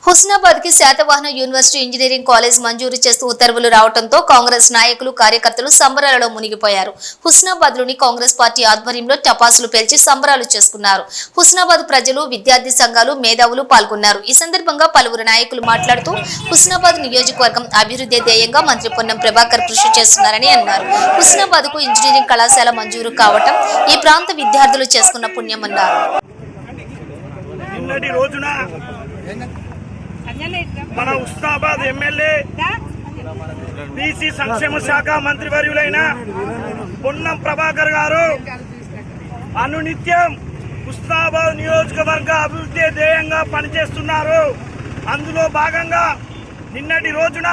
హుస్నాబాద్ కి Satavahana university engineering college మంజూరు చేస్తూ ఉత్తర్వులు రావడంతో కాంగ్రెస్ నాయకులు కార్యకర్తలు సంబరాలలో మునిగిపోయారు. హుస్నాబాద్ లోని కాంగ్రెస్ పార్టీ ఆధ్వర్యంలో టపాసులు పేల్చి సంబరాలు చేసుకున్నారు. హుస్నాబాద్ ప్రజలు, విద్యార్థి సంఘాలు, మేధావులు పాల్గొన్నారు. ఈ సందర్భంగా పలువురు నాయకులు మాట్లాడుతూ హుస్నాబాద్ నియోజకవర్గం అభివృద్ధి ధ్యేయంగా మంత్రి పొన్నం ప్రభాకర్ కృషి చేస్తున్నారని అన్నారు. హుస్నాబాద్ కు ఇంజనీరింగ్ కళాశాల మంజూరు కావటం ఈ ప్రాంత విద్యార్థులు చేసుకున్న పుణ్యమన్నారు. మన హుస్నాబాద్ ఎమ్మెల్యే బీసీ సంక్షేమ శాఖ మంత్రి వర్యులైన పొన్నం ప్రభాకర్ గారు అనునిత్యం హుస్నాబాద్ నియోజకవర్గ అభివృద్ధి ధ్యేయంగా పనిచేస్తున్నారు. అందులో భాగంగా నిన్నటి రోజున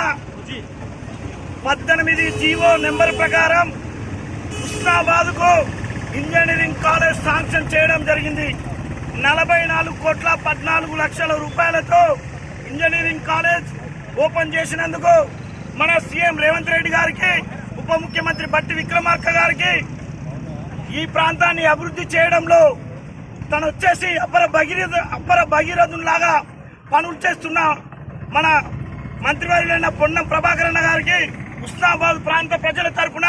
18 జీవో నెంబర్ ప్రకారం హుస్నాబాద్ కు ఇంజనీరింగ్ కాలేజ్ శాంక్షన్ చేయడం జరిగింది. 44,14,00,000 రూపాయలతో ఇంజనీరింగ్ కాలేజ్ ఓపెన్ చేసినందుకు మన సీఎం రేవంత్ రెడ్డి గారికి, ఉప ముఖ్యమంత్రి బట్టి విక్రమార్క గారికి ఈ ప్రాంతాన్ని అభివృద్ధి చేయడంలో తను వచ్చేసి అప్పర భగీరథులాగా పనులు చేస్తున్న మన మంత్రివర్యులైన పొన్నం ప్రభాకర్ అన్న గారికి హుస్నాబాద్ ప్రాంత ప్రజల తరఫున,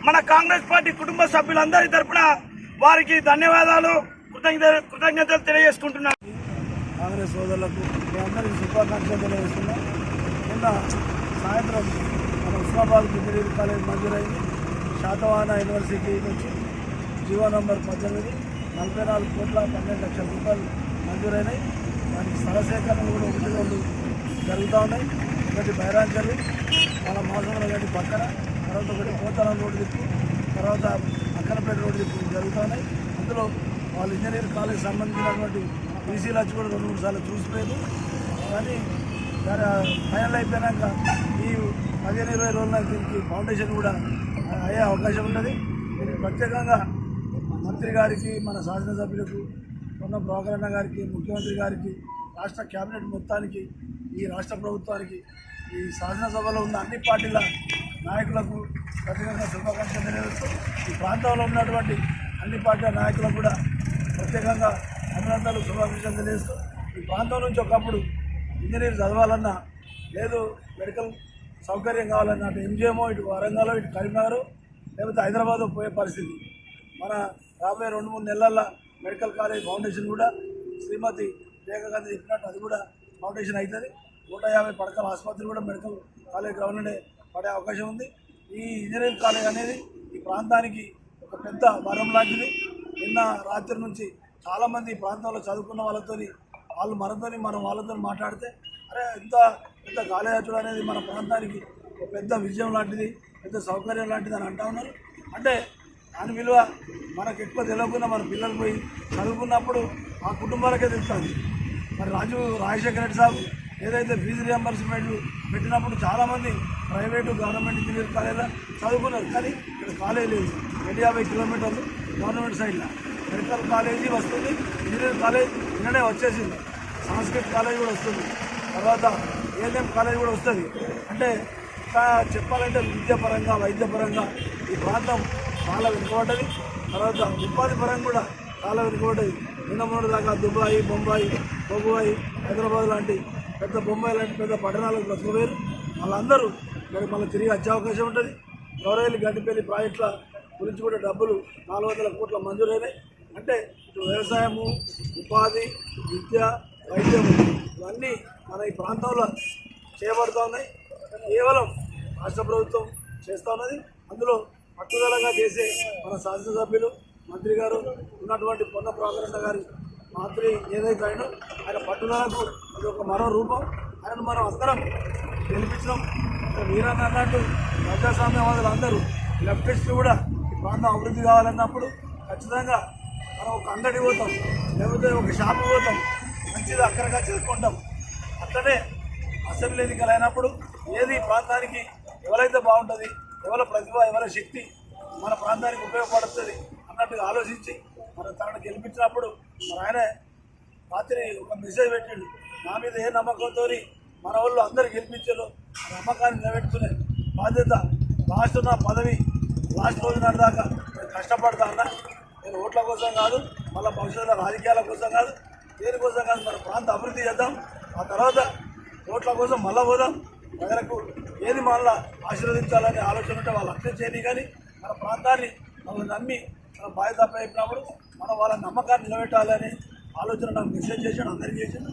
మన కాంగ్రెస్ పార్టీ కుటుంబ సభ్యులందరి తరఫున వారికి ధన్యవాదాలు, కృతజ్ఞతలు తెలియజేసుకుంటున్నాను. కాంగ్రెస్ సోదరులకు అందరికీ శుభాకాంక్షలు తెలియజేస్తున్నాం. నిన్న సాయంత్రం మన హుస్నాబాద్ ఇంజనీరింగ్ కాలేజ్ మంజూరైంది. శాతవాహన యూనివర్సిటీ నుంచి జీవో నంబర్ 18 44,12,00,000 రూపాయలు మంజూరైనాయి. దానికి స్థల సేకరణ కూడా 1-2 జరుగుతూ ఉన్నాయి. ఒకటి బైరాంచల్లి, మన మాసంలో గడి పక్కన, తర్వాత ఒకటి పోతారం రోడ్డు దిక్కు, తర్వాత అక్కనపేట రోడ్డు దిక్కు జరుగుతూ ఉన్నాయి. అందులో వాళ్ళు ఇంజనీరింగ్ కాలేజ్ సంబంధించినటువంటి బీసీలు వచ్చి కూడా 2-3 సార్లు చూసిపోయారు. కానీ దాని ఫైనల్ అయిపోయాక ఈ 15-20 రోజుల దీనికి ఫౌండేషన్ కూడా అయ్యే అవకాశం ఉన్నది. దీనికి ప్రత్యేకంగా మంత్రి గారికి, మన శాసనసభ్యులకు, పొన్నం ప్రభాకర్ అన్న గారికి, ముఖ్యమంత్రి గారికి, రాష్ట్ర కేబినెట్ మొత్తానికి, ఈ రాష్ట్ర ప్రభుత్వానికి, ఈ శాసనసభలో ఉన్న అన్ని పార్టీల నాయకులకు ప్రత్యేకంగా శుభాకాంక్షలు తెలియజేస్తూ, ఈ ప్రాంతంలో ఉన్నటువంటి అన్ని పార్టీల నాయకులకు కూడా ప్రత్యేకంగా అభినందనలు, శుభాకాంక్షలు తెలియజేస్తూ, ఈ ప్రాంతం నుంచి ఒకప్పుడు ఇంజనీర్ చదవాలన్నా, లేదు మెడికల్ సౌకర్యం కావాలన్నా అటు ఎంజిఎమో, ఇటు వరంగల్, ఇటు కరీంనగర్, లేకపోతే హైదరాబాద్ పోయే పరిస్థితి. మన రాబోయే 2-3 నెలల్లో మెడికల్ కాలేజ్ ఫౌండేషన్ కూడా శ్రీమతి రేఖా గాంధీ చెప్పినట్టు అది కూడా ఫౌండేషన్ అవుతుంది. 150 పడకల ఆసుపత్రి కూడా మెడికల్ కాలేజ్ గ్రౌండ్లోనే పడే అవకాశం ఉంది. ఈ ఇంజనీరింగ్ కాలేజ్ అనేది ఈ ప్రాంతానికి ఒక పెద్ద వరం లాంటిది. నిన్న రాత్రి నుంచి చాలామంది ఈ ప్రాంతంలో చదువుకున్న వాళ్ళతోని, వాళ్ళు మనతోని, మనం వాళ్ళతో మాట్లాడితే, అరే ఇంత పెద్ద కాలేజ్ అనేది మన ప్రాంతానికి ఒక పెద్ద విజయం లాంటిది, పెద్ద సౌకర్యం లాంటిది అని అంటూ ఉన్నారు. అంటే దాని విలువ మనకు ఎక్కువ తెలియకుండా మన పిల్లలు పోయి చదువుకున్నప్పుడు ఆ కుటుంబాలకే తెలుస్తుంది. మరి రాజశేఖర రెడ్డి సాబ్ ఏదైతే ఫీజు రియంబర్స్మెంట్లు పెట్టినప్పుడు చాలామంది ప్రైవేటు, గవర్నమెంట్ ఇంజనీరింగ్ కాలేజీలో చదువుకున్నారు. కానీ ఇక్కడ కాలేజ్ లేదు. 50 కిలోమీటర్లు గవర్నమెంట్ సైడ్లో మెడికల్ కాలేజీ వస్తుంది, ఇంజనీరింగ్ కాలేజ్ నిన్ననే వచ్చేసింది, సంస్కృత్ కాలేజ్ కూడా వస్తుంది, తర్వాత ఏఎన్ఎం కాలేజ్ కూడా వస్తుంది. అంటే చెప్పాలంటే విద్యాపరంగా, వైద్యపరంగా ఈ ప్రాంతం చాలా వెనుకబడ్డది. తర్వాత ఉపాధి పరంగా కూడా చాలా వెనుకబడ్డది. నిన్న మొన్నటి దాకా దుబాయ్, బొంబాయి, హైదరాబాద్ లాంటి పెద్ద బొంబాయి లాంటి పెద్ద పట్టణాలకు బ్రతకలేరు. వాళ్ళందరూ మరి మళ్ళీ తిరిగి వచ్చే అవకాశం ఉంటుంది. గౌరవల్లి గడ్డిపల్లి ప్రాజెక్టుల గురించి కూడా డబ్బులు 400 కోట్ల మంజూరైనాయి. అంటే ఇటు వ్యవసాయము, ఉపాధి, విద్య, వైద్యము ఇవన్నీ మన ఈ ప్రాంతంలో చేయబడుతూ ఉన్నాయి. కేవలం రాష్ట్ర ప్రభుత్వం చేస్తూ ఉన్నది. అందులో పట్టుదలగా చేసే మన శాసనసభ్యులు, మంత్రి గారు ఉన్నటువంటి పొన్నం ప్రభాకర్ అన్న గారి మంత్రి ఏదైతే అయినో ఆయన పట్టుదలకు అది ఒక మరో రూపం. ఆయనను మనం అందరం గెలిపించడం. వీరన్న అన్నట్టు ప్రజాస్వామ్యవాదులు అందరూ లెఫ్టిస్టులు కూడా ఈ ప్రాంతం అభివృద్ధి కావాలన్నప్పుడు ఖచ్చితంగా మనం ఒక అంగడి పోతాం, లేకపోతే ఒక షాపు పోతాం, మంచిది అక్కడికి చేసుకుంటాం. అట్లనే అసెంబ్లీ ఎన్నికలు అయినప్పుడు ఏది ప్రాంతానికి ఎవరైతే బాగుంటుంది, ఎవరి ప్రతిభ, ఎవరి శక్తి మన ప్రాంతానికి ఉపయోగపడుతుంది అన్నట్టుగా ఆలోచించి మన తనను గెలిపించినప్పుడు మరి ఆయన రాత్రి ఒక మెసేజ్ పెట్టిండు, నా మీద ఏ నమ్మకంతో మన వాళ్ళు అందరూ గెలిపించారు, నమ్మకాన్ని నిలబెట్టుకునే బాధ్యత, లాస్ట్ ఉన్న పదవి లాస్ట్ రోజు దాకా కష్టపడతా అన్నా. నేను ఓట్ల కోసం కాదు, మళ్ళీ భవిష్యత్తులో రాజకీయాల కోసం కాదు, దేనికోసం కాదు, మన ప్రాంత అభివృద్ధి చేద్దాం. ఆ తర్వాత ఓట్ల కోసం మళ్ళా పోదాం, ప్రజలకు ఏది మళ్ళా ఆశీర్వదించాలనే ఆలోచన ఉంటే వాళ్ళు అట్లే చేయని, కానీ మన ప్రాంతాన్ని మనం నమ్మి మన బాధ్యత అయినప్పుడు మనం వాళ్ళ నమ్మకాన్ని నిలబెట్టాలని ఆలోచన నాకు మెసేజ్ చేసాడు, అందరికీ చేసాడు.